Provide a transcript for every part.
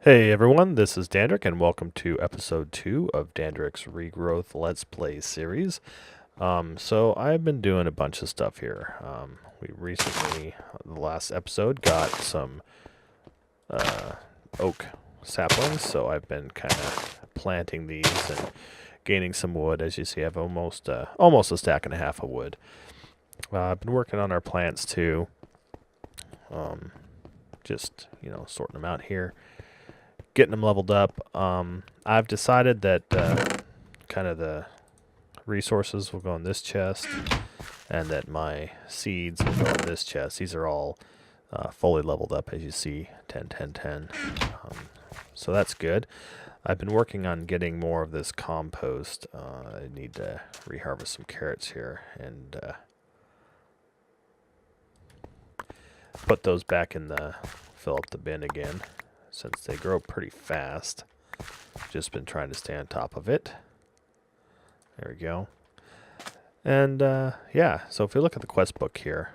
Hey everyone, this is Dandrik, and welcome to episode 2 of Dandrik's Regrowth Let's Play series. So I've been doing a bunch of stuff here. We recently, the last episode, got some oak saplings, so I've been kind of planting these and gaining some wood. As you see, I have almost a stack and a half of wood. I've been working on our plants too, just sorting them out here, getting them leveled up. I've decided that kind of the resources will go in this chest, and that my seeds will go in this chest. These are all fully leveled up, as you see, 10, 10, 10. So that's good. I've been working on getting more of this compost. I need to reharvest some carrots here and put those back in the, fill up the bin again, since they grow pretty fast. Just been trying to stay on top of it. There we go. And yeah, so if you look at the quest book here,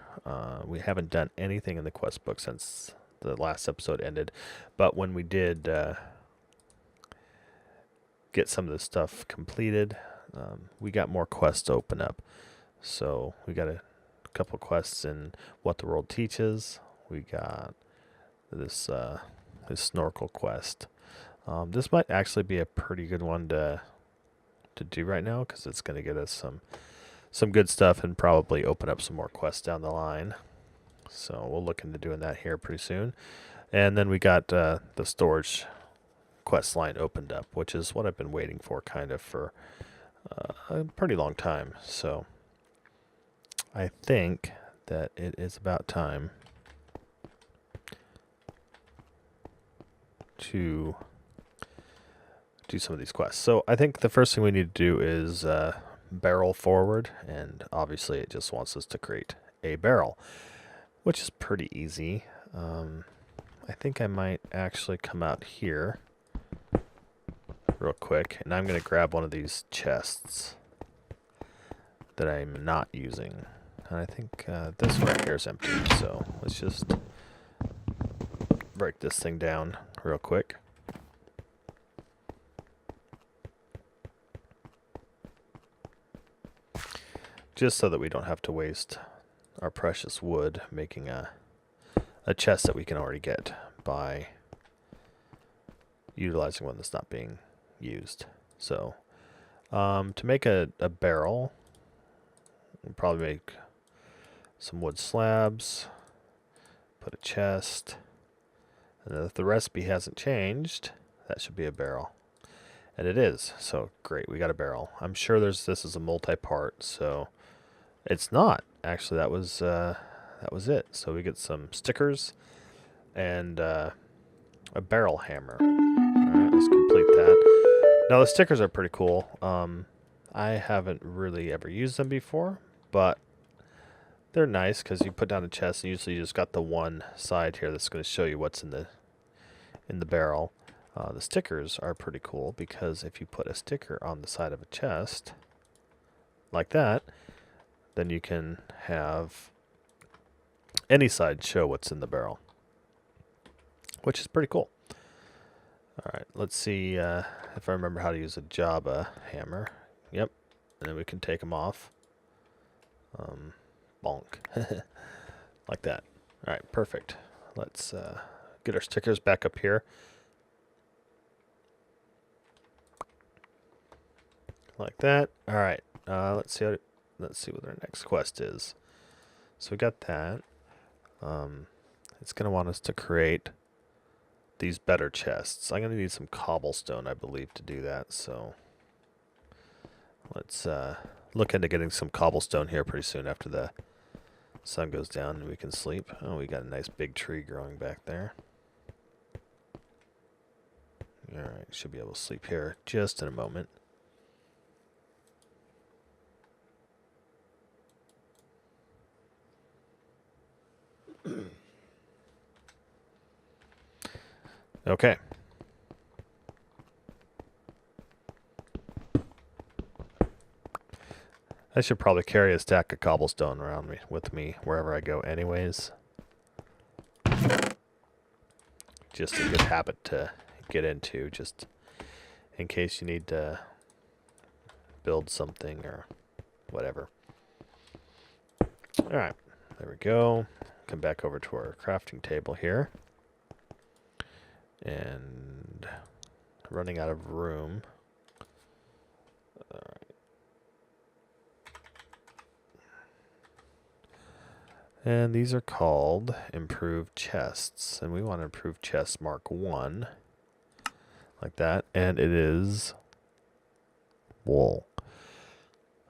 we haven't done anything in the quest book since the last episode ended. But when we did get some of this stuff completed, we got more quests to open up. So we got a couple quests in What the World Teaches. We got this snorkel quest. This might actually be a pretty good one to do right now, because it's going to get us some good stuff and probably open up some more quests down the line. So we'll look into doing that here pretty soon. And then we got the storage quest line opened up, which is what I've been waiting for kind of for a pretty long time. So I think that it is about time to do some of these quests. So I think the first thing we need to do is barrel forward, and obviously it just wants us to create a barrel, which is pretty easy. I think I might actually come out here real quick, and I'm going to grab one of these chests that I'm not using. And I think this right here is empty, so let's just break this thing down real quick. Just so that we don't have to waste our precious wood making a chest that we can already get by utilizing one that's not being used. So to make a barrel, we'll probably make some wood slabs, put a chest, and if the recipe hasn't changed, that should be a barrel. And it is, so great, we got a barrel. I'm sure this is a multi-part, so it's not. Actually, that was it. So we get some stickers and a barrel hammer. Alright, let's complete that. Now the stickers are pretty cool. I haven't really ever used them before, but they're nice because you put down a chest and usually you just got the one side here that's going to show you what's in the barrel. The stickers are pretty cool because if you put a sticker on the side of a chest like that, then you can have any side show what's in the barrel, which is pretty cool. Alright, let's see if I remember how to use a Java hammer. Yep, and then we can take them off. Bonk. Like that. Alright, perfect. Let's get our stickers back up here. Like that. Alright, let's see what our next quest is. So we got that. It's going to want us to create these better chests. I'm going to need some cobblestone, I believe, to do that. So let's look into getting some cobblestone here pretty soon after the sun goes down and we can sleep. Oh, we got a nice big tree growing back there. Alright, should be able to sleep here just in a moment. Okay. I should probably carry a stack of cobblestone around with me wherever I go anyways. Just a good habit to get into, just in case you need to build something or whatever. Alright, there we go. Come back over to our crafting table here. And running out of room. Alright. And these are called improved chests. And we want to improve chest mark 1. Like that. And it is wool.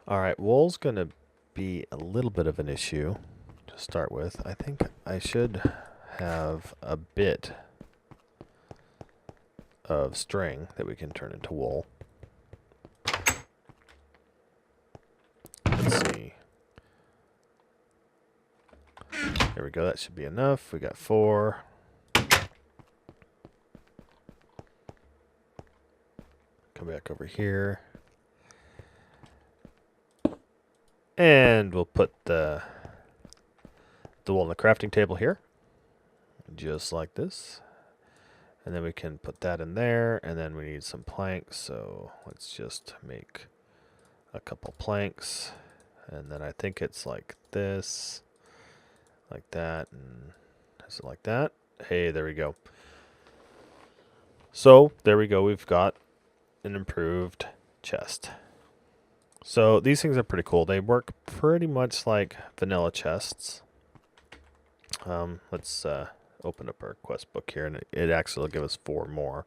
Alright, wool's going to be a little bit of an issue to start with. I think I should have a bit of string that we can turn into wool. Let's see. There we go, that should be enough. We got 4. Come back over here. And we'll put the wool on the crafting table here. Just like this. And then we can put that in there. And then we need some planks. So let's just make a couple planks. And then I think it's like this. Like that. And is it like that? Hey, there we go. So there we go. We've got an improved chest. So these things are pretty cool. They work pretty much like vanilla chests. Let's open up our quest book here, and it actually will give us 4 more.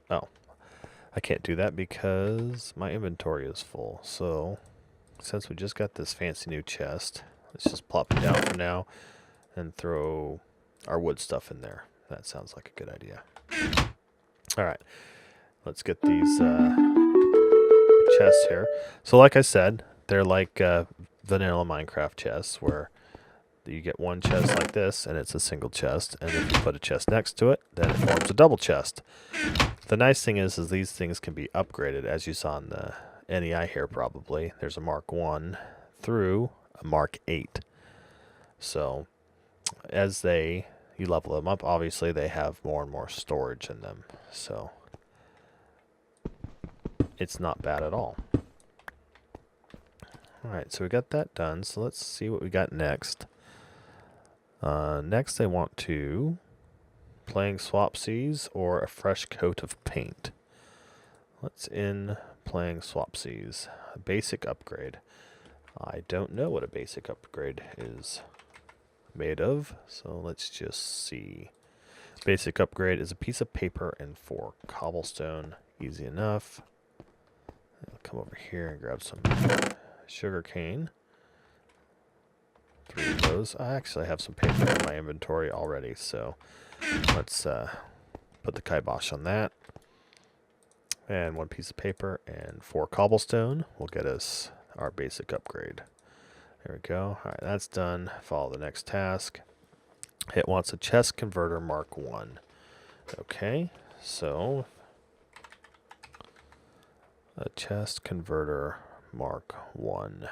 Oh, I can't do that because my inventory is full. So since we just got this fancy new chest, let's just plop it down for now and throw our wood stuff in there. That sounds like a good idea. All right. Let's get these chests here. So like I said, they're like vanilla Minecraft chests where you get one chest like this and it's a single chest. And if you put a chest next to it, then it forms a double chest. The nice thing is these things can be upgraded, as you saw in the NEI here probably. There's a Mark 1 through a Mark 8. So as you level them up, obviously they have more and more storage in them. So it's not bad at all. Alright, so we got that done. So let's see what we got next. Next I want to playing Swapsies or a fresh coat of paint. Let's in playing Swapsies. A basic upgrade. I don't know what a basic upgrade is made of, so let's just see. Basic upgrade is a piece of paper and 4 cobblestone. Easy enough. I'll come over here and grab some sugar cane. 3 of those. I actually have some paper in my inventory already, so let's put the kibosh on that. And 1 piece of paper and 4 cobblestone will get us our basic upgrade. There we go. Alright, that's done. Follow the next task. It wants a chest converter Mark 1. Okay, so a chest converter Mark 1.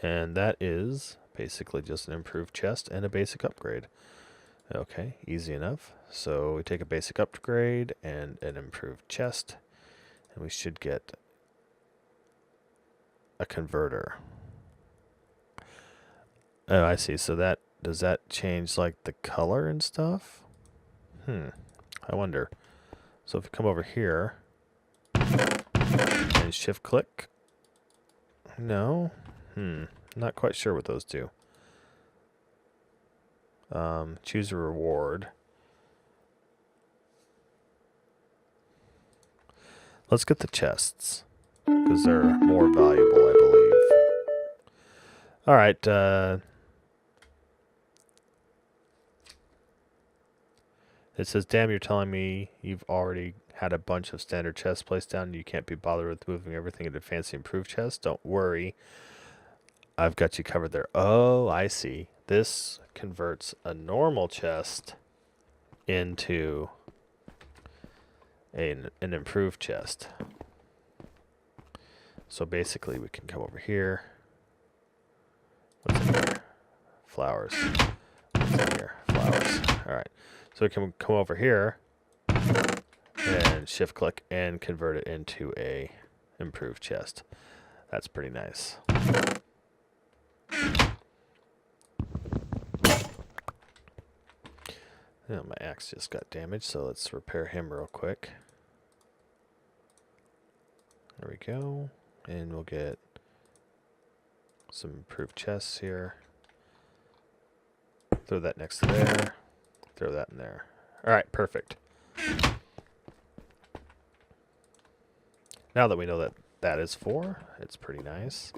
And that is basically just an improved chest and a basic upgrade. Okay, easy enough. So we take a basic upgrade and an improved chest, and we should get a converter. Oh, I see. So does that change like the color and stuff? I wonder. So if you come over here and shift click. No. Not quite sure what those do. Choose a reward. Let's get the chests because they're more valuable, I believe. All right. It says, damn, you're telling me you've already had a bunch of standard chests placed down and you can't be bothered with moving everything into fancy improved chests? Don't worry. I've got you covered there. Oh, I see. This converts a normal chest into an improved chest. So basically we can come over here. What's in here? Flowers. in here? Flowers. All right. So we can come over here and shift click and convert it into a improved chest. That's pretty nice. Yeah, my axe just got damaged, so let's repair him real quick. There we go. And we'll get some improved chests here. Throw that next to there. Throw that in there. Alright, perfect. Now that we know that that is for, it's pretty nice.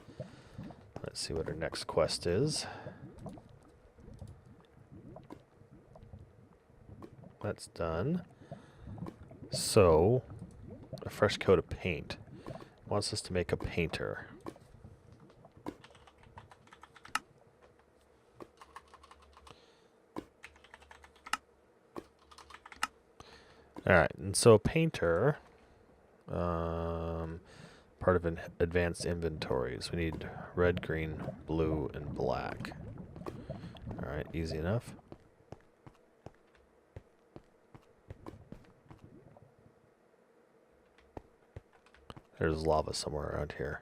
Let's see what our next quest is. That's done. So, a fresh coat of paint. Wants us to make a painter. Alright, and so a painter, part of an advanced inventories. We need red, green, blue, and black. Alright, easy enough. There's lava somewhere around here.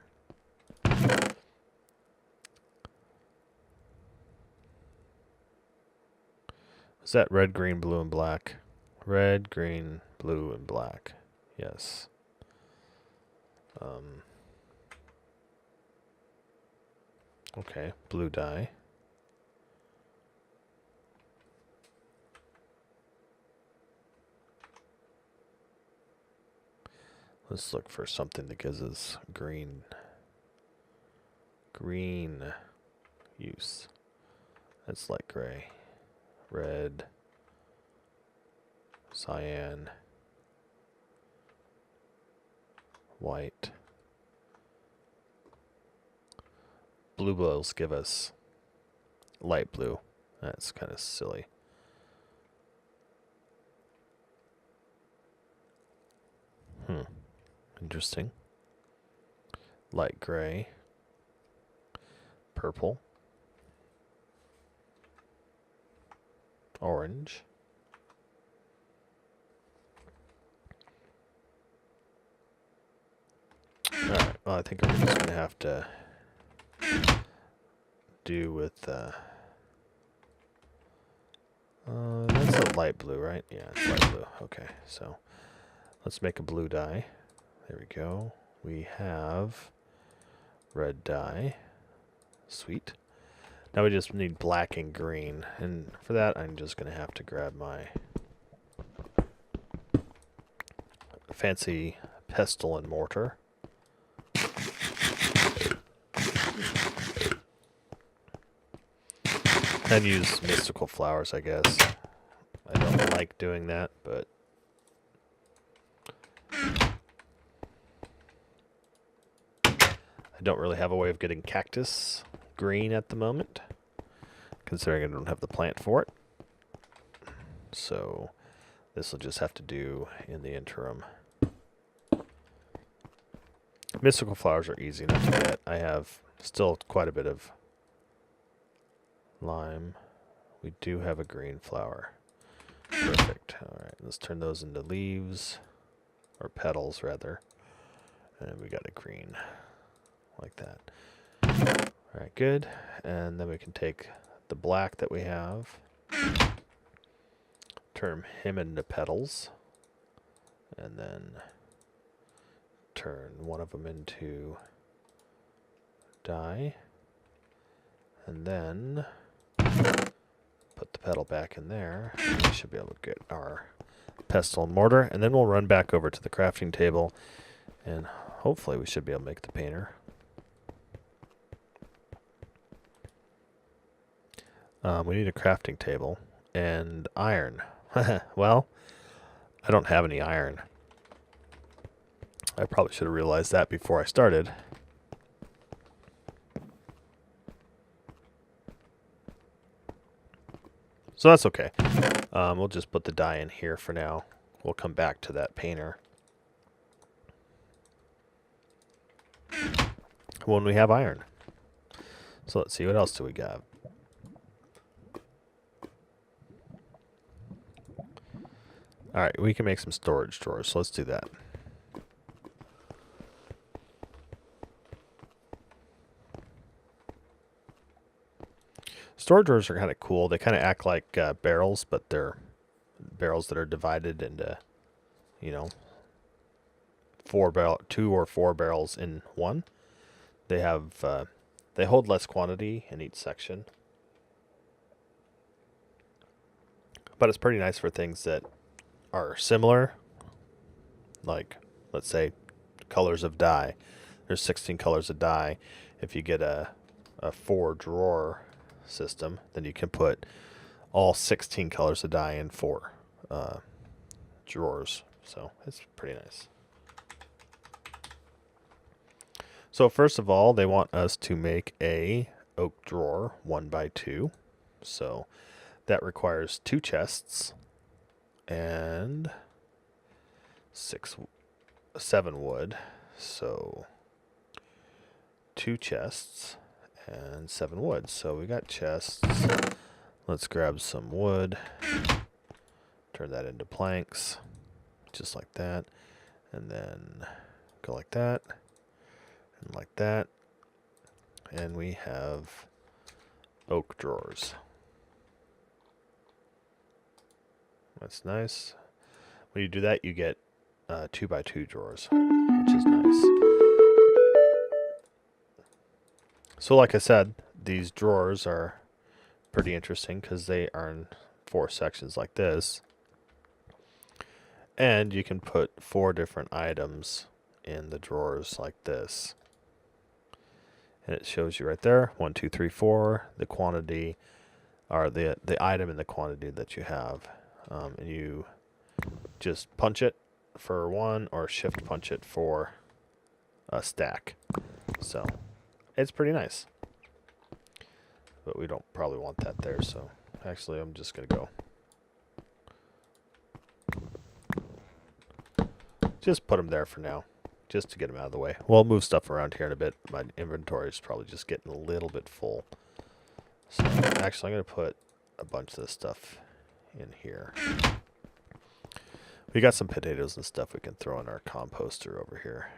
Is that red, green, blue, and black? Red, green, blue, and black. Yes. Okay, blue dye. Let's look for something that gives us green use. That's light gray. Red. Cyan. White. Blue bills give us light blue. That's kind of silly. Interesting. Light gray. Purple. Orange. Alright, well I think we're just going to have to do with that's a light blue, right? Yeah, it's light blue. Okay, so let's make a blue dye. There we go. We have red dye. Sweet. Now we just need black and green. And for that, I'm just going to have to grab my fancy pestle and mortar. And use mystical flowers, I guess. I don't like doing that, but I don't really have a way of getting cactus green at the moment, considering I don't have the plant for it. So this will just have to do in the interim. Mystical flowers are easy enough to get. I have still quite a bit of lime. We do have a green flower. Perfect. Alright, let's turn those into leaves, or petals rather. And we got a green, like that. Alright, good. And then we can take the black that we have, turn him into petals, and then turn one of them into dye, and then put the petal back in there. We should be able to get our pestle and mortar, and then we'll run back over to the crafting table, and hopefully we should be able to make the painter. We need a crafting table and iron. Well, I don't have any iron. I probably should have realized that before I started. So that's okay. We'll just put the dye in here for now. We'll come back to that painter when we have iron. So let's see, what else do we got? All right, we can make some storage drawers, so let's do that. Storage drawers are kind of cool. They kind of act like barrels, but they're barrels that are divided into, you know, 2 or 4 barrels in one. They have they hold less quantity in each section, but it's pretty nice for things that are similar, like let's say colors of dye. There's 16 colors of dye. If you get a 4 drawer system, then you can put all 16 colors of dye in 4 drawers. So it's pretty nice. So first of all, they want us to make a oak drawer 1x2. So that requires 2 chests and 7 wood. So 2 chests and 7 wood. So we got chests. Let's grab some wood. Turn that into planks. Just like that. And then go like that. And like that. And we have oak drawers. That's nice. When you do that, you get 2x2 drawers, which is nice. So like I said, these drawers are pretty interesting because they are in 4 sections like this. And you can put 4 different items in the drawers like this. And it shows you right there, 1, 2, 3, 4, the quantity, or the item and the quantity that you have. And you just punch it for 1 or shift punch it for a stack. So it's pretty nice. But we don't probably want that there, so actually I'm just going to go. Just put them there for now, just to get them out of the way. We'll move stuff around here in a bit. My inventory is probably just getting a little bit full. So actually I'm going to put a bunch of this stuff in here. We got some potatoes and stuff we can throw in our composter over here,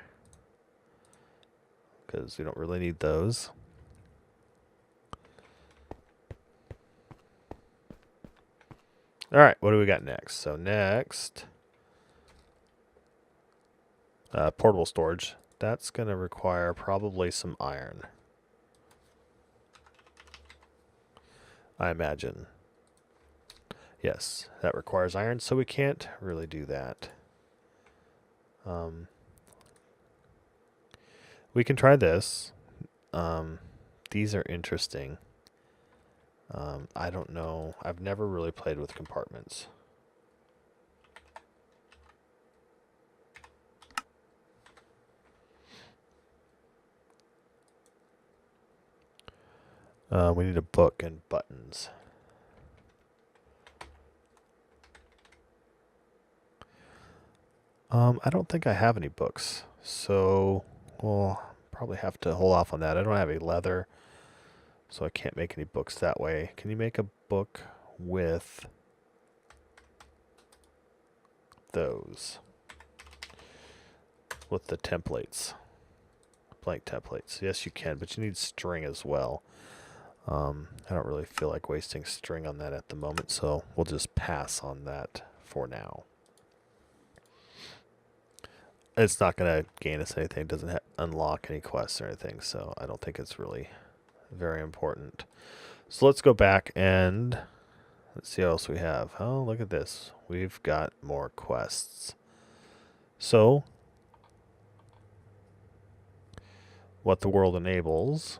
because we don't really need those. All right, what do we got next? So next, portable storage. That's going to require probably some iron, I imagine. Yes, that requires iron, so we can't really do that. We can try this. These are interesting. I don't know. I've never really played with compartments. We need a book and buttons. I don't think I have any books, so we'll probably have to hold off on that. I don't have any leather, so I can't make any books that way. Can you make a book with those? With the templates. Blank templates. Yes, you can, but you need string as well. I don't really feel like wasting string on that at the moment, so we'll just pass on that for now. It's not going to gain us anything. It doesn't unlock any quests or anything, so I don't think it's really very important. So let's go back and let's see what else we have. Oh, look at this. We've got more quests. So, what the world enables,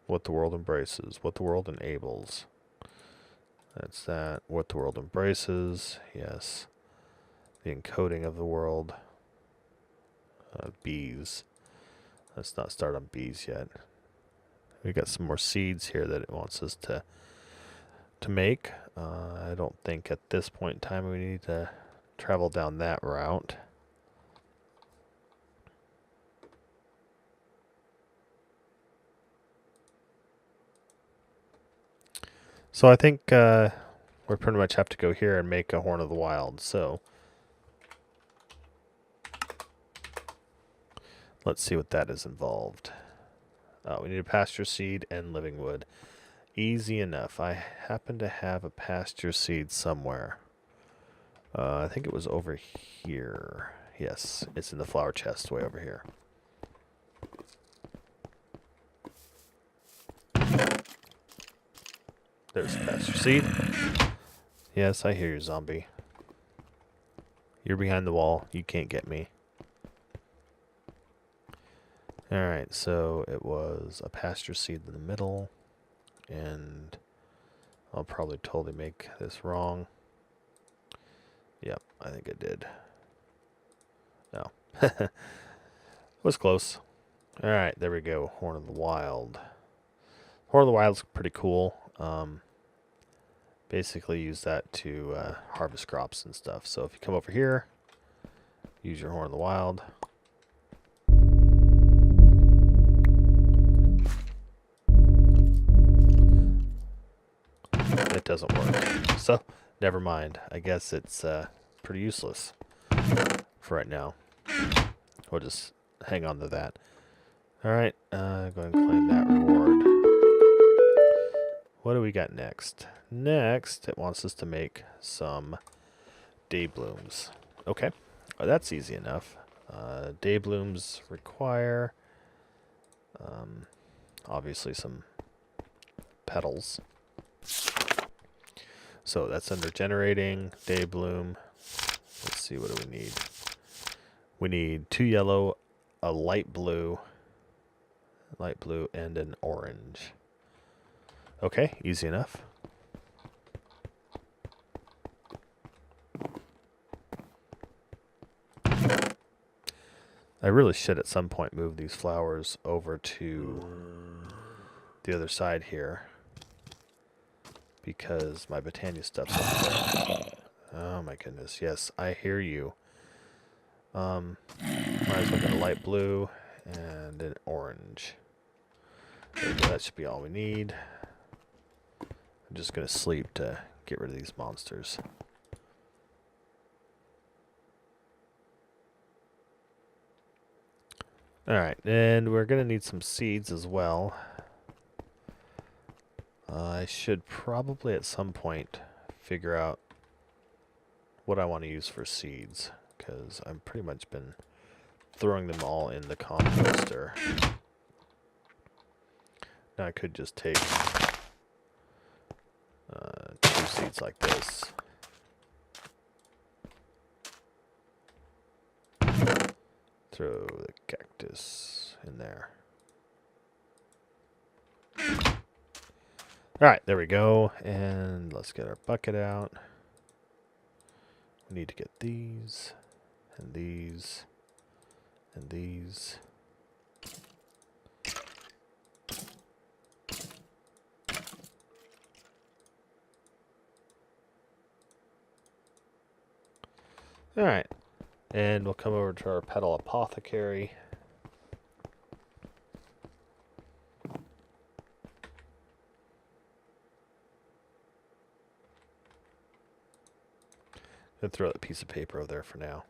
what the world embraces, what the world enables. That's that. What the world embraces, yes. The encoding of the world. Bees. Let's not start on bees yet. We got some more seeds here that it wants us to make. I don't think at this point in time we need to travel down that route. So I think we pretty much have to go here and make a Horn of the Wild. So let's see what that is involved. We need a pasture seed and living wood. Easy enough. I happen to have a pasture seed somewhere. I think it was over here. Yes, it's in the flower chest way over here. There's the pasture seed. Yes, I hear you, zombie. You're behind the wall. You can't get me. Alright, so it was a pasture seed in the middle. And I'll probably totally make this wrong. Yep, I think I did. No. Was close. Alright, there we go. Horn of the Wild. Horn of the Wild's pretty cool. Basically use that to harvest crops and stuff. So if you come over here, use your Horn of the Wild. It doesn't work. So, never mind. I guess it's pretty useless for right now. We'll just hang on to that. Alright, go ahead and claim that reward. What do we got next? Next, it wants us to make some day blooms. Okay, that's easy enough. Day blooms require, obviously, some petals. So that's under generating, day bloom. Let's see, what do we need? We need 2 yellow, a light blue, and an orange. Okay, easy enough. I really should at some point move these flowers over to the other side here, because my Botania stuff's up there. Oh my goodness, yes, I hear you. Might as well get a light blue and an orange. There we go, that should be all we need. I'm just going to sleep to get rid of these monsters. Alright, and we're going to need some seeds as well. I should probably at some point figure out what I want to use for seeds, because I've pretty much been throwing them all in the composter. Now I could just take 2 seeds like this. Throw the cactus in there. Alright, there we go. And let's get our bucket out. We need to get these, and these, and these. Alright, and we'll come over to our petal apothecary. Gonna throw that piece of paper over there for now.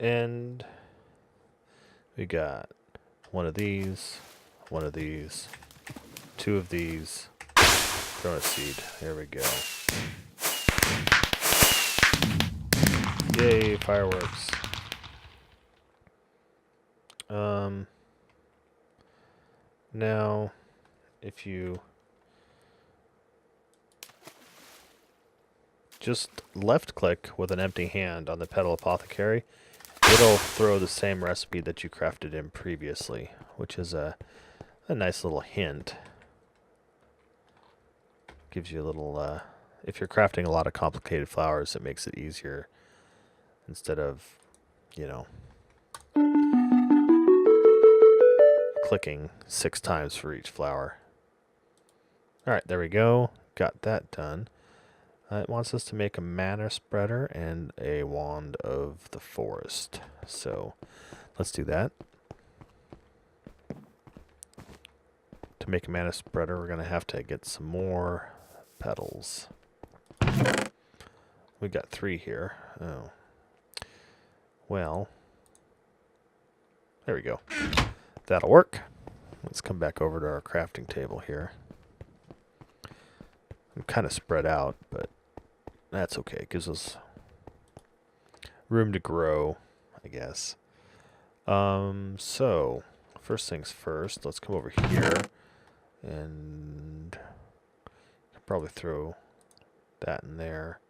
And we got one of these, 2 of these. Throw a seed. There we go. Yay, fireworks. Now, if you just left click with an empty hand on the petal apothecary, it'll throw the same recipe that you crafted in previously, which is a nice little hint. Gives you a little, if you're crafting a lot of complicated flowers, it makes it easier instead of, you know, clicking 6 times for each flower. Alright, there we go. Got that done. It wants us to make a mana spreader and a wand of the forest. So let's do that. To make a mana spreader, we're going to have to get some more petals. We got 3 here. Oh. Well. There we go. That'll work. Let's come back over to our crafting table here. I'm kind of spread out, but that's okay. It gives us room to grow, I guess. So, first things first, let's come over here and probably throw that in there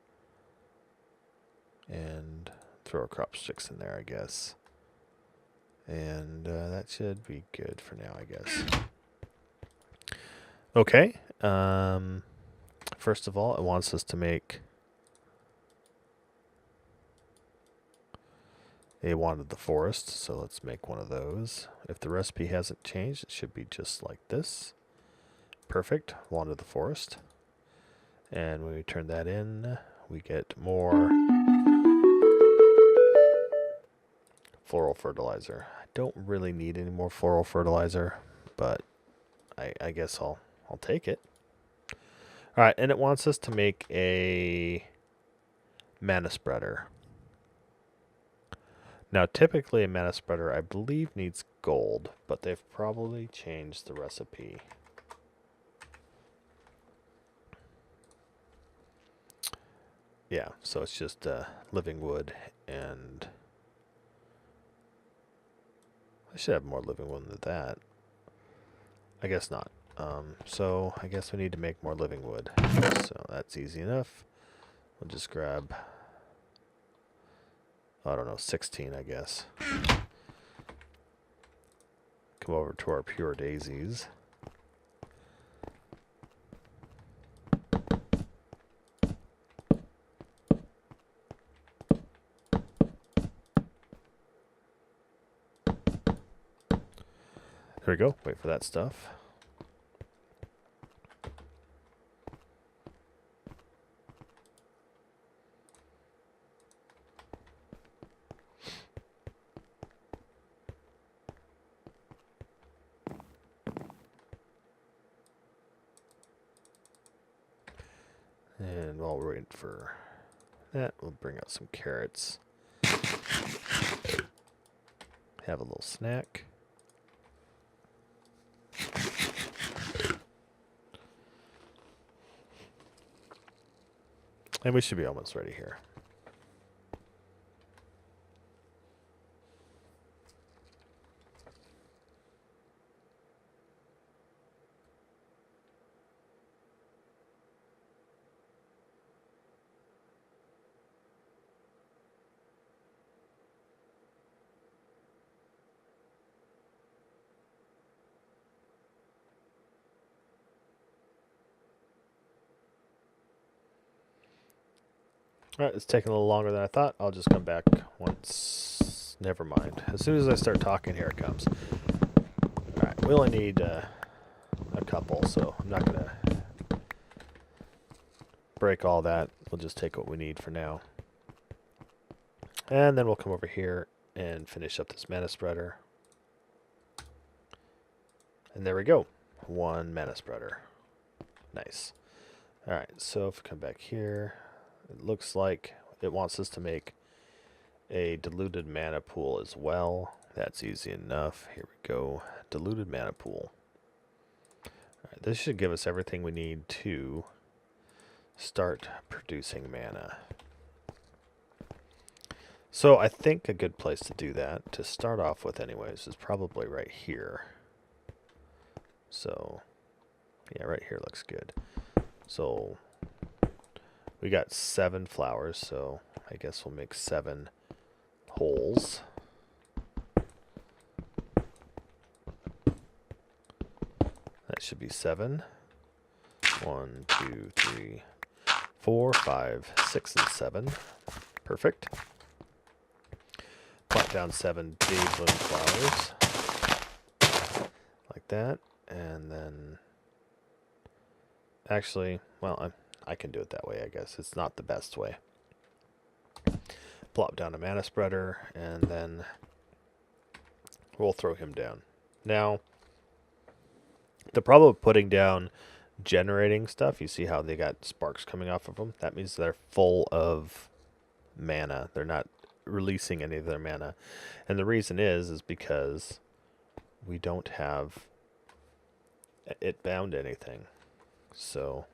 and throw our crop sticks in there, I guess. And that should be good for now, I guess. Okay. First of all, it wants us to make a wand of the forest, so let's make one of those. If the recipe hasn't changed, it should be just like this. Perfect. Wand of the forest. And when we turn that in, we get more floral fertilizer. I don't really need any more floral fertilizer, but I guess I'll take it. Alright, and it wants us to make a mana spreader. Now, typically a mana spreader, I believe, needs gold, but they've probably changed the recipe. Yeah, so it's just living wood, and I should have more living wood than that. I guess not. So I guess we need to make more living wood. So that's easy enough. We'll just grab, I don't know, 16, I guess. Come over to our pure daisies. There we go. Wait for that stuff. And while we're waiting for that, we'll bring out some carrots. Have a little snack. And we should be almost ready here. Alright, it's taking a little longer than I thought. I'll just come back once. Never mind. As soon as I start talking, here it comes. Alright, we only need a couple, so I'm not going to break all that. We'll just take what we need for now. And then we'll come over here and finish up this mana spreader. And there we go. 1 mana spreader. Nice. Alright, so if we come back here, it looks like it wants us to make a diluted mana pool as well. That's easy enough. Here we go. Diluted mana pool. Alright, this should give us everything we need to start producing mana. So I think a good place to do that, to start off with anyways, is probably right here. So, yeah, right here looks good. So, we got 7 flowers, so I guess we'll make 7 holes. That should be 7. 1, 2, 3, 4, 5, 6, and 7. Perfect. Plot down 7 big bloom flowers. Like that. And then... Actually, well, I can do it that way, I guess. It's not the best way. Plop down a mana spreader, and then we'll throw him down. Now, The problem with putting down generating stuff, you see how they got sparks coming off of them? That means they're full of mana. They're not releasing any of their mana. And the reason is because we don't have it bound to anything. So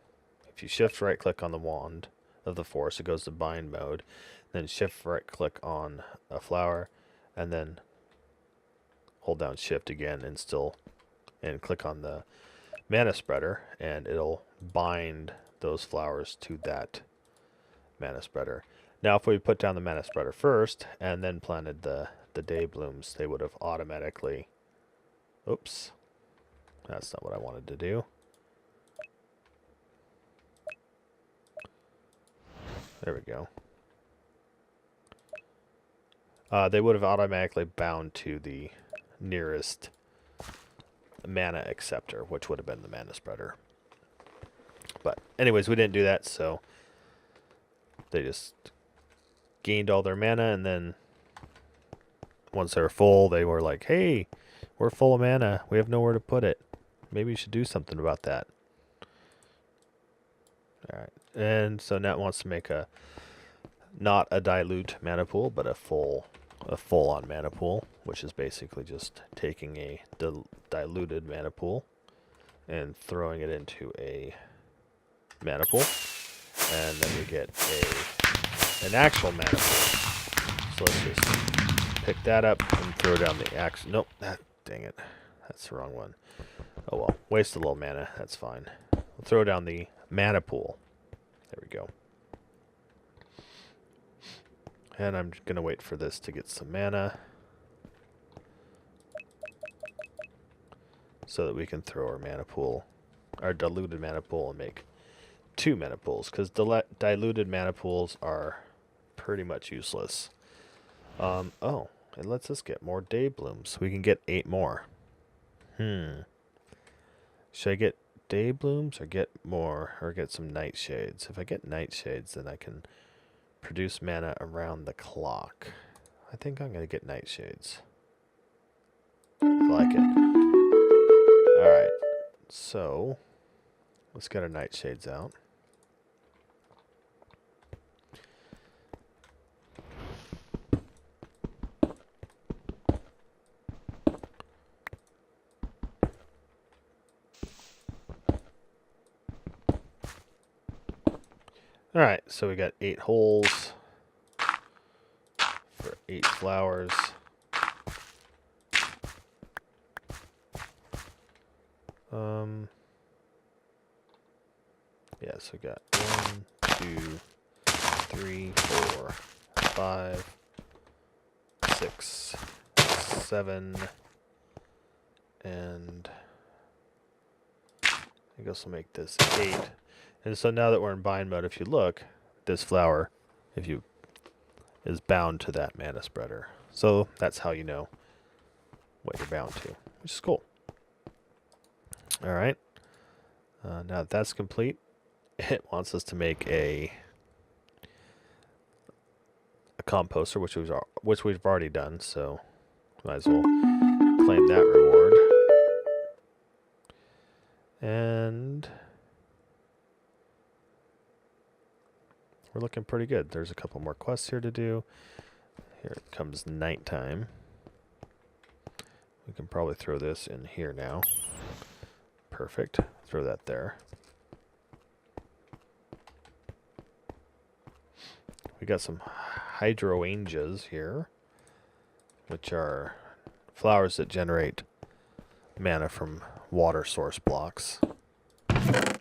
if you shift right click on the wand of the force, it goes to bind mode. Then shift right click on a flower and then hold down shift again and click on the mana spreader, and it'll bind those flowers to that mana spreader. Now if we put down the mana spreader first and then planted the day blooms, they would have automatically, oops, that's not what I wanted to do. There we go. They would have automatically bound to the nearest mana acceptor, which would have been the mana spreader. But anyways, we didn't do that, so they just gained all their mana, and then once they were full, they were like, hey, we're full of mana. We have nowhere to put it. Maybe you should do something about that. Alright, and so now it wants to make not a dilute mana pool, but a full-on mana pool, which is basically just taking a diluted mana pool and throwing it into a mana pool, and then we get an actual mana pool. So let's just pick that up and throw down the axe. Nope, dang it, that's the wrong one. Oh well, waste a little mana, that's fine. We'll throw down the mana pool. There we go. And I'm going to wait for this to get some mana so that we can throw our mana pool, our diluted mana pool, and make 2 mana pools, because diluted mana pools are pretty much useless. Oh, it lets us get more day blooms. We can get 8 more. Should I get day blooms or get more, or get some nightshades? If I get nightshades, then I can produce mana around the clock. I think I'm going to get nightshades. I like it. Alright, so let's get our nightshades out. Alright, so we got 8 holes for 8 flowers. Yeah, so we got 1, 2, 3, 4, 5, 6, 7, and I guess we'll make this 8. And so now that we're in bind mode, if you look, this flower, is bound to that mana spreader. So that's how you know what you're bound to, which is cool. All right. Now that that's complete, it wants us to make a composter, which we've already done. So might as well claim that reward. And we're looking pretty good. There's a couple more quests here to do. Here it comes nighttime. We can probably throw this in here now. Perfect. Throw that there. We got some hydrangeas here, which are flowers that generate mana from water source blocks. But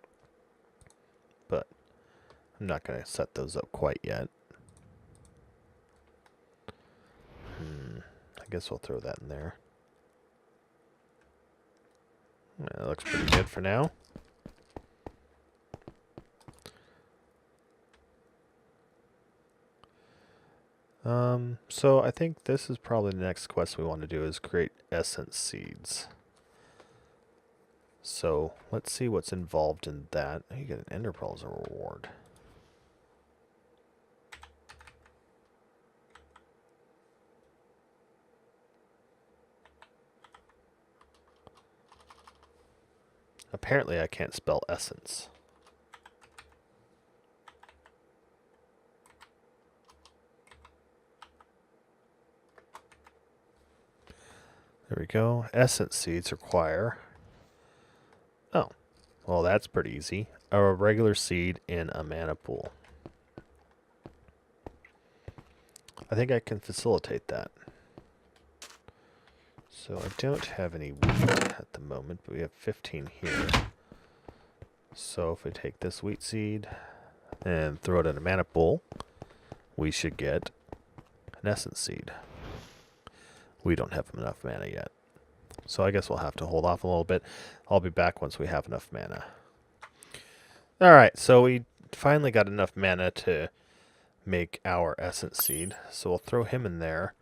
I'm not going to set those up quite yet. I guess we'll throw that in there. That looks pretty good for now. So I think this is probably the next quest we want to do, is create essence seeds. So let's see what's involved in that. You get an ender pearl as a reward. Apparently I can't spell essence. There we go. Essence seeds require... Oh, well that's pretty easy. A regular seed in a mana pool. I think I can facilitate that. So I don't have any wheat at the moment, but we have 15 here. So if we take this wheat seed and throw it in a mana pool, we should get an essence seed. We don't have enough mana yet. So I guess we'll have to hold off a little bit. I'll be back once we have enough mana. Alright, so we finally got enough mana to make our essence seed. So we'll throw him in there.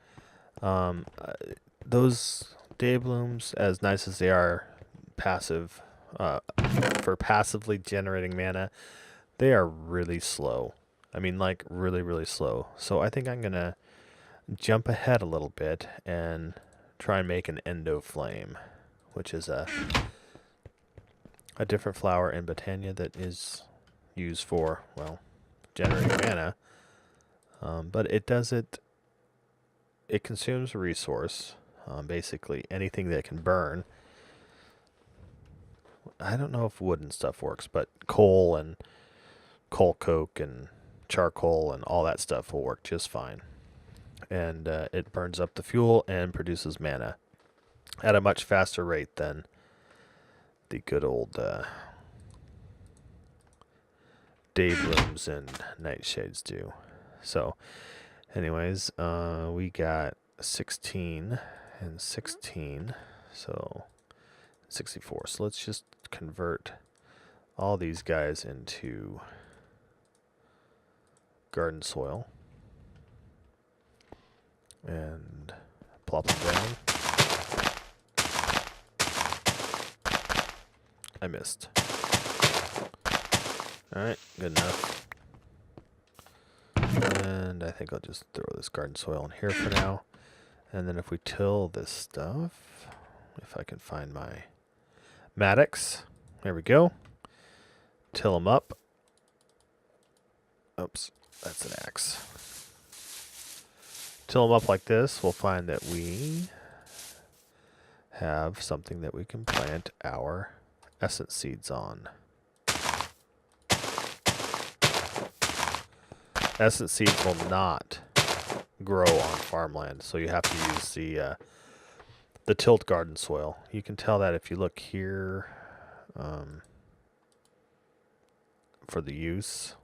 Those day blooms, as nice as they are passive, for passively generating mana, they are really slow. I mean, like, really, really slow. So I think I'm going to jump ahead a little bit and try and make an endo flame, which is a different flower in Botania that is used for, well, generating mana. But it does it consumes a resource, basically anything that can burn. I don't know if wood and stuff works, but coal and coal coke and charcoal and all that stuff will work just fine. And it burns up the fuel and produces mana at a much faster rate than the good old day blooms and nightshades do. So anyways, we got 16 and 16, so 64. So let's just convert all these guys into garden soil and plop them down. I missed. Alright, good enough. And I think I'll just throw this garden soil in here for now. And then if we till this stuff, if I can find my mattocks, there we go. Till them up. Oops, that's an axe. Till them up like this, we'll find that we have something that we can plant our essence seeds on. Essence seeds will not grow on farmland, so you have to use the tilled garden soil. You can tell that if you look here for the use.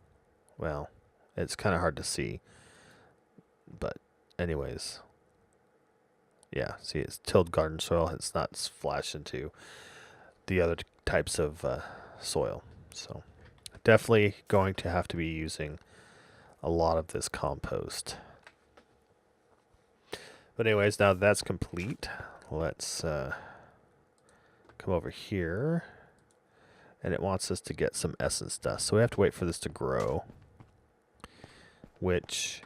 Well, it's kind of hard to see, but anyways, yeah, see, it's tilled garden soil. It's not splashed into the other types of soil. So definitely going to have to be using a lot of this compost. But anyways, now that's complete, let's come over here, and it wants us to get some essence dust. So we have to wait for this to grow, which,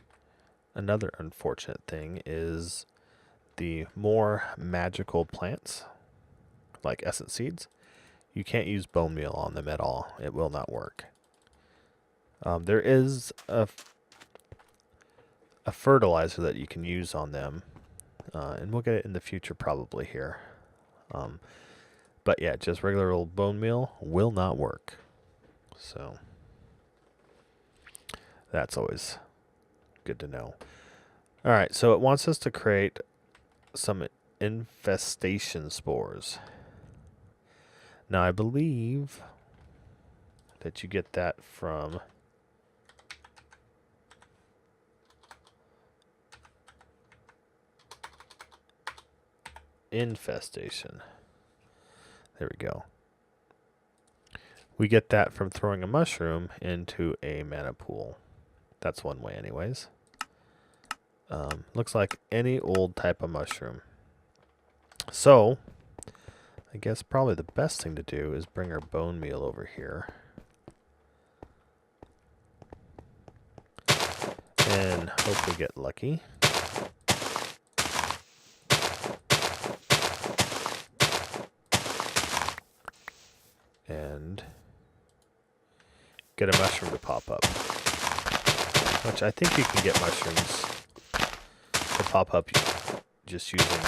another unfortunate thing is the more magical plants, like essence seeds, you can't use bone meal on them at all. It will not work. There is a fertilizer that you can use on them, and we'll get it in the future probably here. But yeah, just regular old bone meal will not work. So that's always good to know. Alright, so it wants us to create some infestation spores. Now I believe that you get that from infestation. There we go. We get that from throwing a mushroom into a mana pool. That's one way anyways. Looks like any old type of mushroom. So, I guess probably the best thing to do is bring our bone meal over here. And hope we get lucky. and get a mushroom to pop up. Which I think you can get mushrooms to pop up just using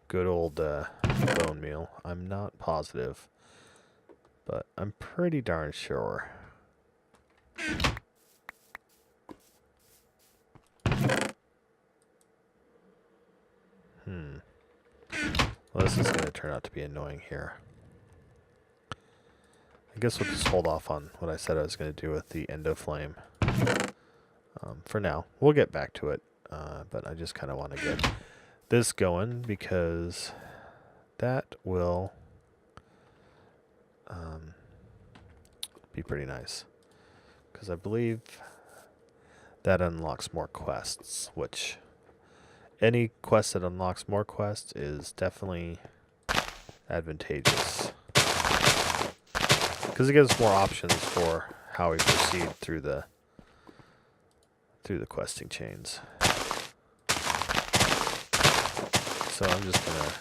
good old bone meal. I'm not positive, but I'm pretty darn sure. Well, this is going to turn out to be annoying here. I guess we'll just hold off on what I said I was going to do with the endoflame. For now, we'll get back to it, but I just kind of want to get this going because that will be pretty nice. Because I believe that unlocks more quests, which any quest that unlocks more quests is definitely advantageous. Because it gives more options for how we proceed through the questing chains. So I'm just gonna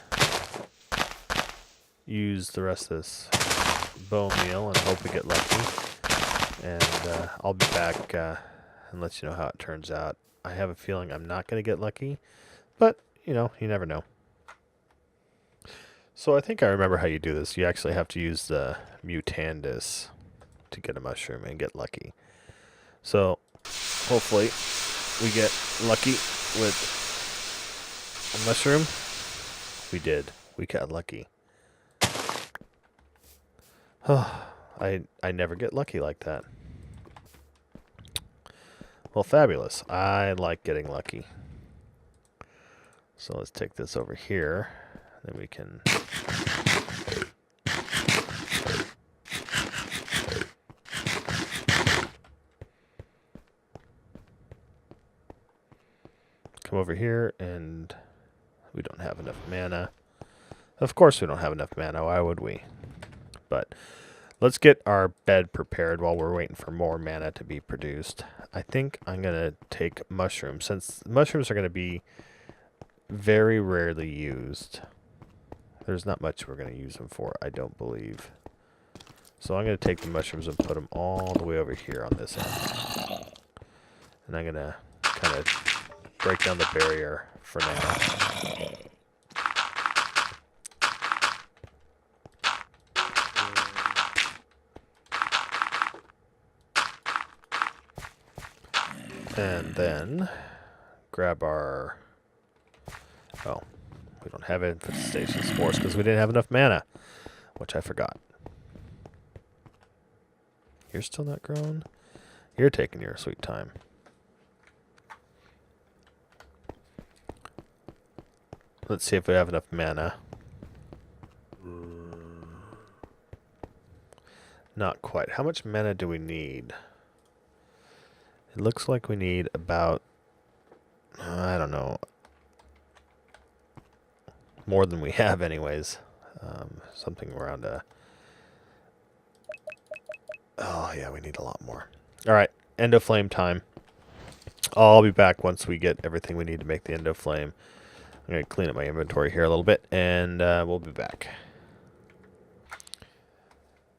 use the rest of this bone meal and hope we get lucky. And I'll be back and let you know how it turns out. I have a feeling I'm not gonna get lucky, but you know, you never know. So I think I remember how you do this. You actually have to use the mutandis to get a mushroom and get lucky. So hopefully we get lucky with a mushroom. We did. We got lucky. I never get lucky like that. Well, fabulous. I like getting lucky. So let's take this over here. Then we can come over here, and we don't have enough mana. Of course we don't have enough mana. Why would we? But let's get our bed prepared while we're waiting for more mana to be produced. I think I'm going to take mushrooms, since mushrooms are going to be very rarely used. There's not much we're going to use them for, I don't believe. So I'm going to take the mushrooms and put them all the way over here on this end. And I'm going to kind of break down the barrier for now. And then grab our... Oh, we don't have infestation spores because we didn't have enough mana, which I forgot. You're still not grown? You're taking your sweet time. Let's see if we have enough mana. Not quite. How much mana do we need? It looks like we need about, I don't know, more than we have anyways. Something around a... Oh, yeah, we need a lot more. All right, endoflame time. I'll be back once we get everything we need to make the endoflame. I'm going to clean up my inventory here a little bit, and we'll be back.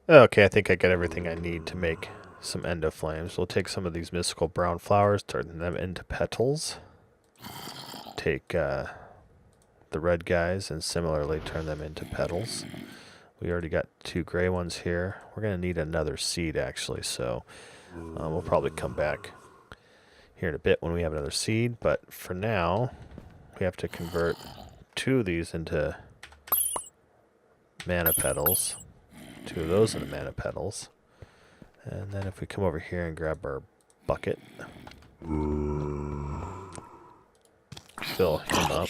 Okay, I think I got everything I need to make some endoflames. We'll take some of these mystical brown flowers, turn them into petals. Take the red guys and similarly turn them into petals. We already got 2 gray ones here. We're going to need another seed, actually, so we'll probably come back here in a bit when we have another seed. But for now, we have to convert 2 of these into mana petals. 2 of those into mana petals. And then if we come over here and grab our bucket, fill him up.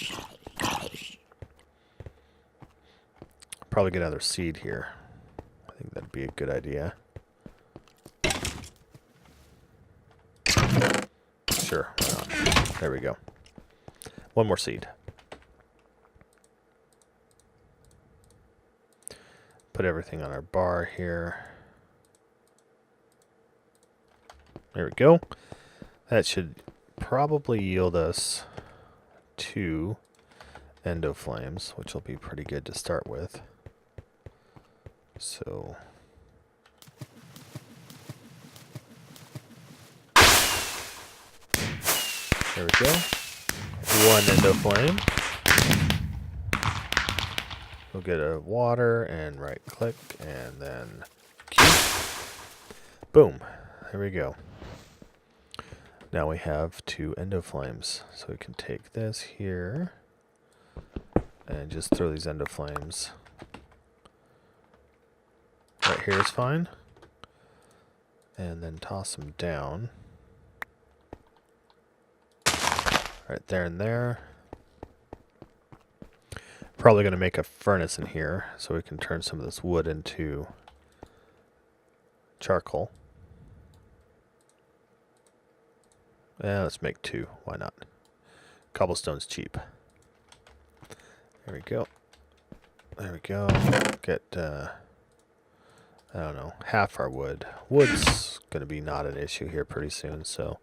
Probably get another seed here. I think that'd be a good idea. Sure, why not? There we go. 1 more seed. Put everything on our bar here. There we go. That should probably yield us 2 endoflames, which will be pretty good to start with. So there we go. One endo flame. We'll get a water and right click and then Q. Boom. There we go. Now we have 2 endo flames. So we can take this here and just throw these endo flames. Right here is fine. And then toss them down. Right there and there. Probably going to make a furnace in here so we can turn some of this wood into charcoal. Yeah, let's make 2. Why not? Cobblestone's cheap. There we go. There we go. Get, I don't know, half our wood. Wood's going to be not an issue here pretty soon, so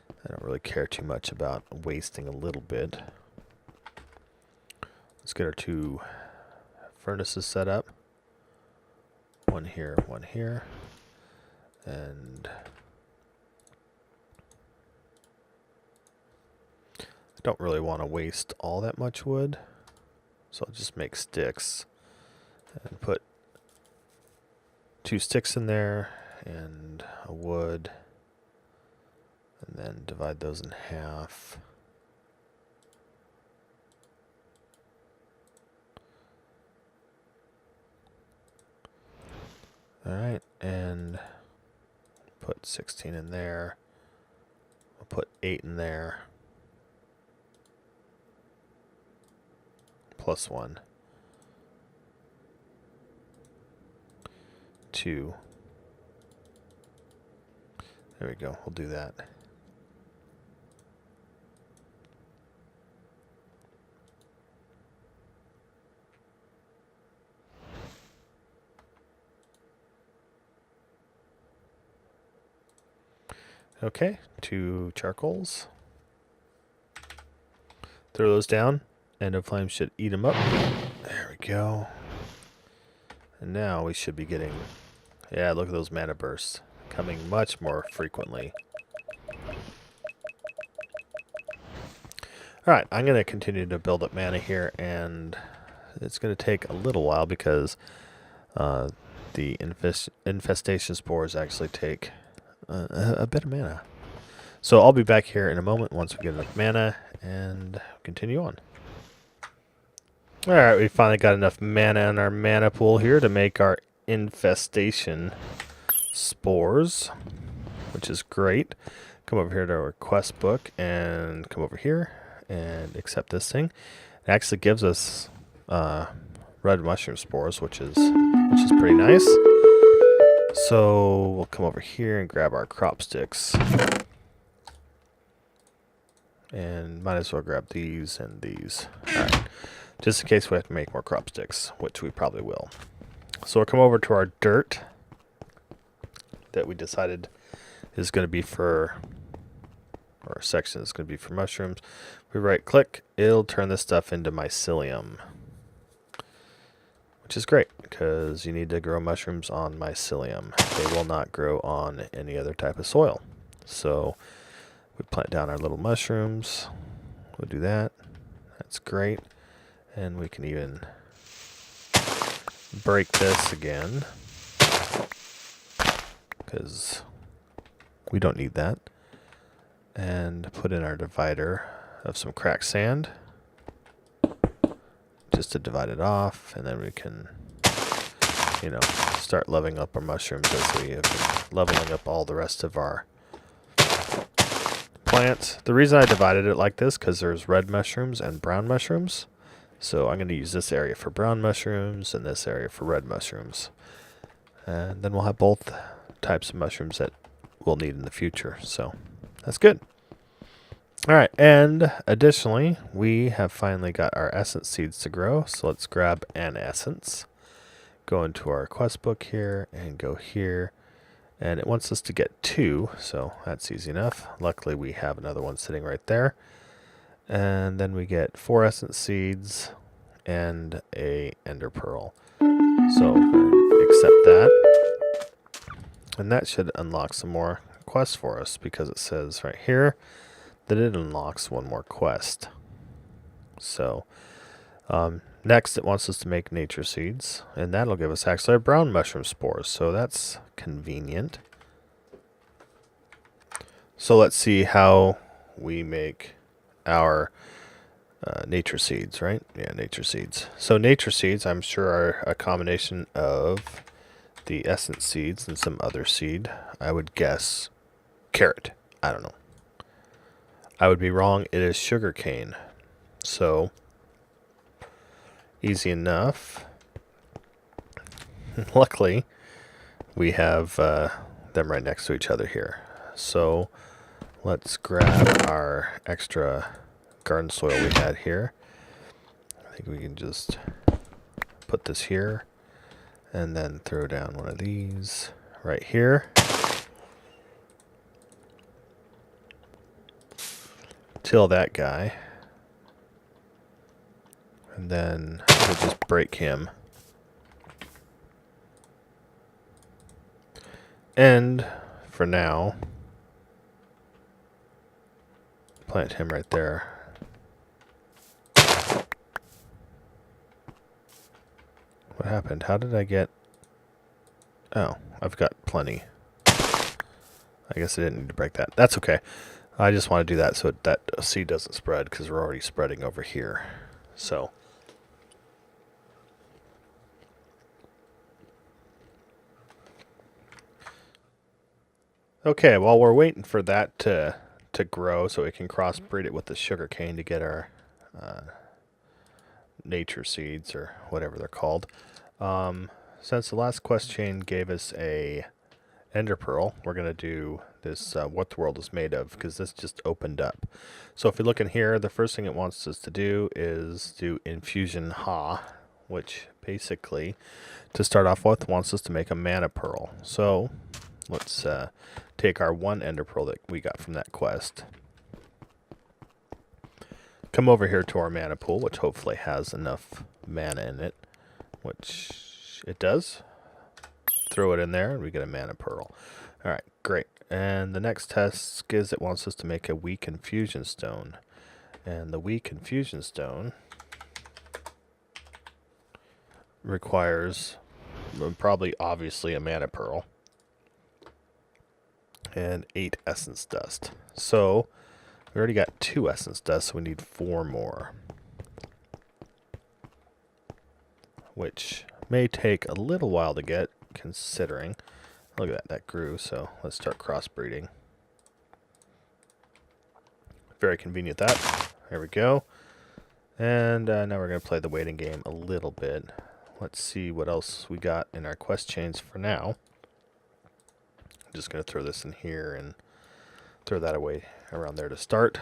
I don't really care too much about wasting a little bit. Let's get our 2 furnaces set up. One here, and I don't really want to waste all that much wood, so I'll just make sticks and put 2 sticks in there and a wood, and then divide those in half. Alright, and put 16 in there. I'll put 8 in there. Plus 1. 2. There we go, we'll do that. Okay, 2 charcoals. Throw those down. Endo flame should eat them up. There we go. And now we should be getting... Yeah, look at those mana bursts. Coming much more frequently. Alright, I'm going to continue to build up mana here, and it's going to take a little while because the infestation spores actually take a bit of mana. So I'll be back here in a moment once we get enough mana and continue on. Alright, we finally got enough mana in our mana pool here to make our infestation spores, which is great. Come over here to our quest book and come over here and accept this thing. It actually gives us red mushroom spores, which is pretty nice. So we'll come over here and grab our crop sticks. And might as well grab these and these. Alright. Just in case we have to make more crop sticks, which we probably will. So we'll come over to our dirt that we decided is going to be for, or section is going to be for mushrooms. We right click, it'll turn this stuff into mycelium. Which is great, because you need to grow mushrooms on mycelium. They will not grow on any other type of soil. So we plant down our little mushrooms. We'll do that. That's great. And we can even break this again, because we don't need that. And put in our divider of some cracked sand, just to divide it off, and then we can, you know, start leveling up our mushrooms as we have been leveling up all the rest of our plants. The reason I divided it like this, because there's red mushrooms and brown mushrooms. So I'm going to use this area for brown mushrooms and this area for red mushrooms. And then we'll have both types of mushrooms that we'll need in the future. So that's good. Alright, and additionally, we have finally got our essence seeds to grow. So let's grab an essence. Go into our quest book here and go here. And it wants us to get 2, so that's easy enough. Luckily, we have another one sitting right there. And then we get 4 essence seeds and a ender pearl. So accept that. And that should unlock some more quests for us because it says right here that it unlocks one more quest. So next it wants us to make nature seeds, and that'll give us actually our brown mushroom spores, so that's convenient. So let's see how we make our nature seeds, right? Yeah, nature seeds. So nature seeds, I'm sure, are a combination of the essence seeds and some other seed. I would guess carrot. I don't know. I would be wrong. It is sugarcane. So easy enough. Luckily, we have them right next to each other here. So let's grab our extra garden soil we had here. I think we can just put this here and then throw down one of these right here. Till that guy. And then we'll just break him. And for now, plant him right there. What happened? How did I get... Oh, I've got plenty. I guess I didn't need to break that. That's okay. I just want to do that so that seed doesn't spread because we're already spreading over here. So... Okay, while we're waiting for that to grow so we can crossbreed it with the sugarcane to get our nature seeds or whatever they're called. Since the last quest chain gave us a ender pearl, we're going to do this what the world is made of because this just opened up. So if you look in here, the first thing it wants us to do is do infusion ha, which basically to start off with wants us to make a mana pearl. So let's take our one ender pearl that we got from that quest. Come over here to our mana pool, which hopefully has enough mana in it, which it does. Throw it in there and we get a mana pearl. Alright, great. And the next test is it wants us to make a weak infusion stone. And the weak infusion stone requires probably obviously a mana pearl. And 8 essence dust. So we already got 2 essence dust, so we need 4 more. Which may take a little while to get, considering. Look at that, that grew, so let's start crossbreeding. Very convenient that. There we go. And now we're going to play the waiting game a little bit. Let's see what else we got in our quest chains for now. Just going to throw this in here and throw that away around there to start.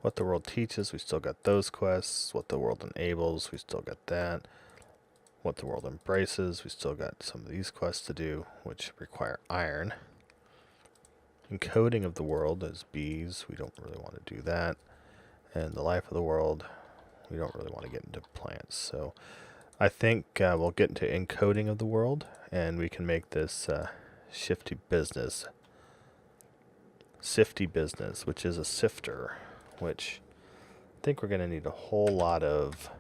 What the world teaches, we still got those quests. What the world enables, we still got that. What the world embraces, we still got some of these quests to do, which require iron. Encoding of the world is bees, we don't really want to do that. And the life of the world, we don't really want to get into plants. So I think we'll get into encoding of the world, and we can make this sifty business, which is a sifter, which I think we're going to need a whole lot of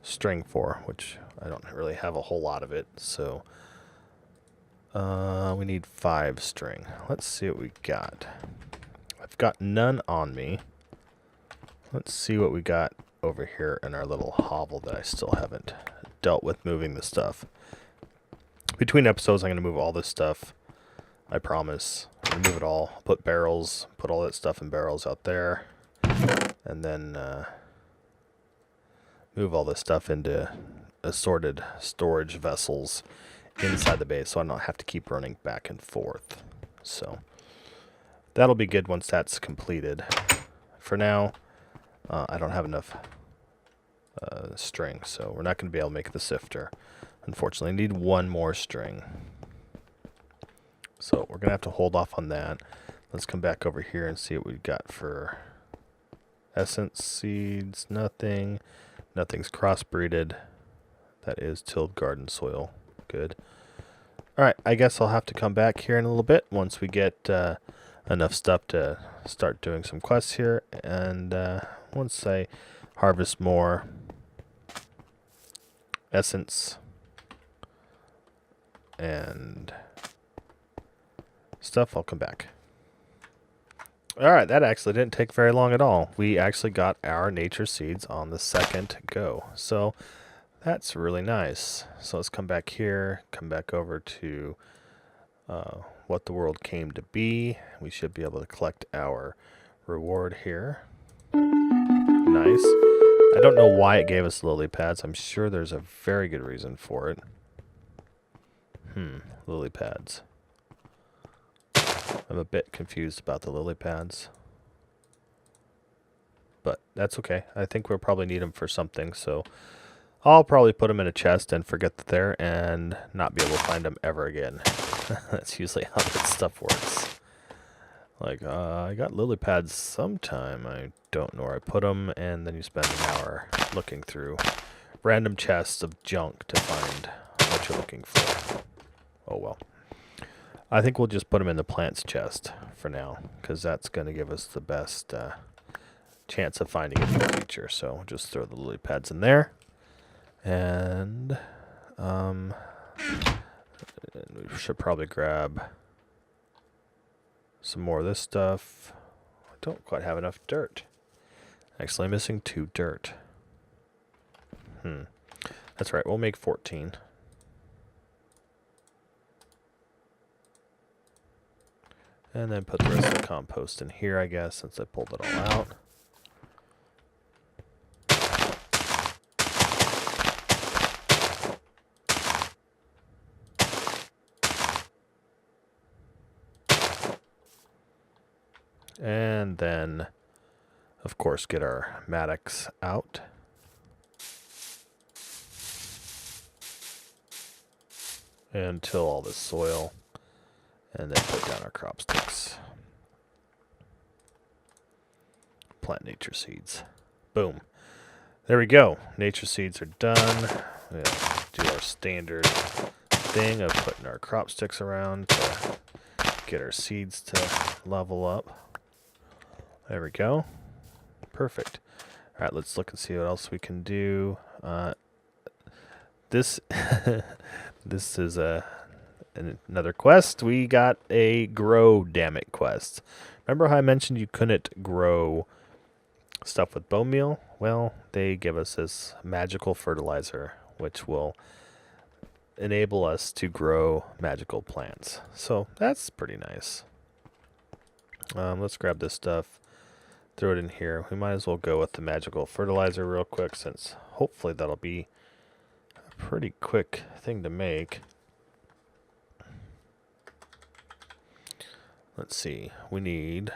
string for, which I don't really have a whole lot of it. So we need 5 string. Let's see what we got. I've got none on me. Let's see what we got over here in our little hovel that I still haven't dealt with moving the stuff. Between episodes, I'm going to move all this stuff. I promise. I'm going to move it all. Put barrels, put all that stuff in barrels out there. And then move all this stuff into assorted storage vessels inside the base so I don't have to keep running back and forth. So that'll be good once that's completed. For now, I don't have enough string, so we're not going to be able to make the sifter. Unfortunately, I need 1 more string. So we're going to have to hold off on that. Let's come back over here and see what we've got for Essence seeds, nothing. Nothing's crossbreeded. That is tilled garden soil. Good. Alright, I guess I'll have to come back here in a little bit once we get enough stuff to start doing some quests here. And once I harvest more essence and stuff, I'll come back. Alright, that actually didn't take very long at all. We actually got our nature seeds on the second go. So that's really nice. So let's come back here, come back over to what the world came to be. We should be able to collect our reward here. Nice. I don't know why it gave us lily pads. I'm sure there's a very good reason for it. Lily pads. I'm a bit confused about the lily pads. But that's okay. I think we'll probably need them for something, so I'll probably put them in a chest and forget that they're there and not be able to find them ever again. That's usually how that stuff works. Like, I got lily pads sometime. I don't know where I put them, and then you spend an hour looking through random chests of junk to find what you're looking for. Oh well. I think we'll just put them in the plants chest for now, because that's going to give us the best chance of finding it in the future. So we'll just throw the lily pads in there. And we should probably grab some more of this stuff. I don't quite have enough dirt. Actually, I'm missing 2 dirt. That's right, we'll make 14. And then put the rest of the compost in here, I guess, since I pulled it all out. And then, of course, get our mattocks out. And till all this soil. And then put down our crop sticks. Plant nature seeds. Boom. There we go. Nature seeds are done. We'll do our standard thing of putting our crop sticks around to get our seeds to level up. There we go. Perfect. All right, let's look and see what else we can do. This this is another quest. We got a grow damn it quest. Remember how I mentioned you couldn't grow stuff with bone meal? Well, they give us this magical fertilizer, which will enable us to grow magical plants. So that's pretty nice. Let's grab this stuff, throw it in here. We might as well go with the magical fertilizer real quick, since hopefully that'll be a pretty quick thing to make. Let's see, we need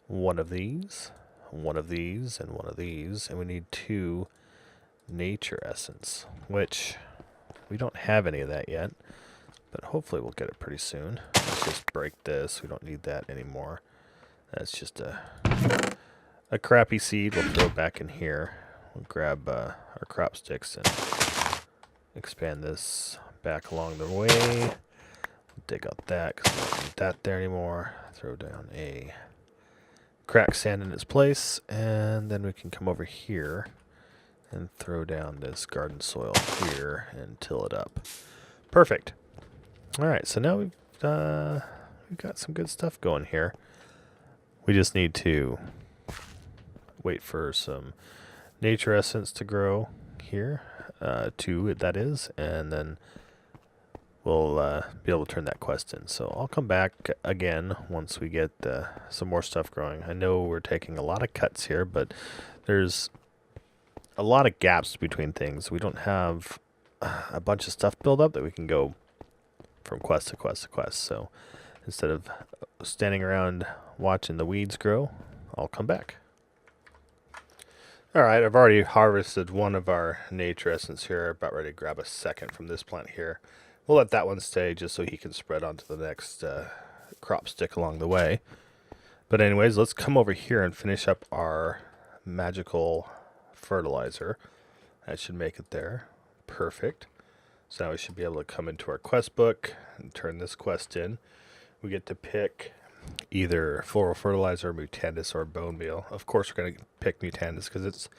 one of these, one of these, and one of these, and we need 2 nature essence, which we don't have any of that yet, but hopefully we'll get it pretty soon. Let's just break this. We don't need that anymore. That's just a crappy seed. We'll throw it back in here. We'll grab our crop sticks and expand this back along the way. Dig out that because we don't need that there anymore. Throw down a cracked sand in its place, and then we can come over here and throw down this garden soil here and till it up. Perfect. All right, so now we've got some good stuff going here. We just need to wait for some nature essence to grow here, 2 that is, and then we'll be able to turn that quest in. So I'll come back again once we get some more stuff growing. I know we're taking a lot of cuts here, but there's a lot of gaps between things. We don't have a bunch of stuff built up that we can go from quest to quest to quest. So instead of standing around watching the weeds grow, I'll come back. Alright, I've already harvested one of our nature essence here. About ready to grab a second from this plant here. We'll let that one stay just so he can spread onto the next crop stick along the way. But anyways, let's come over here and finish up our magical fertilizer. That should make it there. Perfect. So now we should be able to come into our quest book and turn this quest in. We get to pick either floral fertilizer, mutandis, or bone meal. Of course, we're going to pick mutandis because it's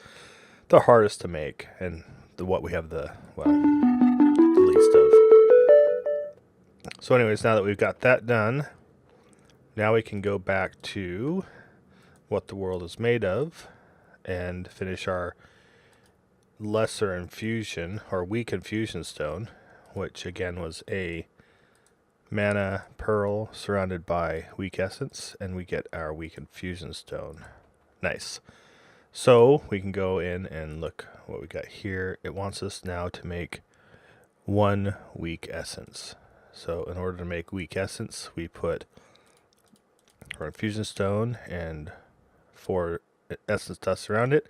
the hardest to make and what we have the least of. So anyways, now that we've got that done, now we can go back to what the world is made of and finish our lesser infusion or weak infusion stone, which again was a mana pearl surrounded by weak essence, and we get our weak infusion stone. Nice. So we can go in and look what we got here. It wants us now to make 1 weak essence. So in order to make weak essence, we put our infusion stone and 4 essence dust around it,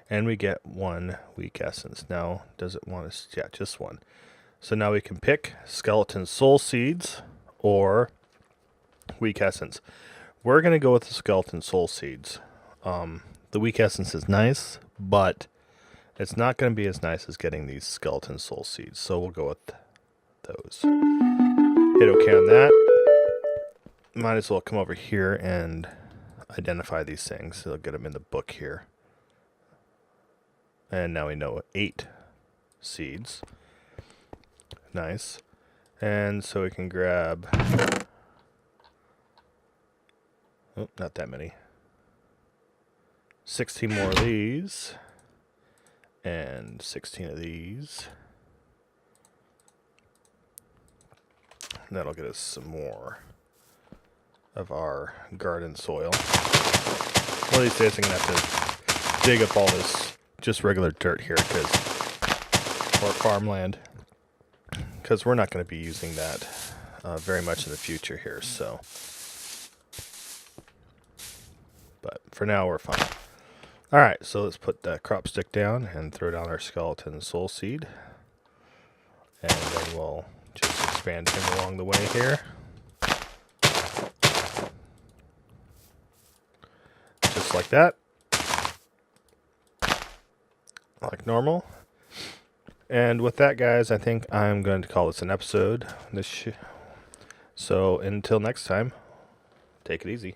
and we get 1 weak essence. Now, does it want us? Yeah, just 1. So now we can pick skeleton soul seeds or weak essence. We're going to go with the skeleton soul seeds. The weak essence is nice, but it's not going to be as nice as getting these skeleton soul seeds. So we'll go with those. Hit OK on that. Might as well come over here and identify these things. It'll get them in the book here. And now we know 8 seeds. Nice. And so we can grab... Oh, not that many. 16 more of these. And 16 of these. That'll get us some more of our garden soil. One of these days I'm going to have to dig up all this just regular dirt here, or farmland, because we're not going to be using that very much in the future here. So, but for now we're fine. All right, so let's put the crop stick down and throw down our skeleton soul seed, and then we'll just expand him along the way here. Just like that. Like normal. And with that, guys, I think I'm going to call this an episode. So until next time, take it easy.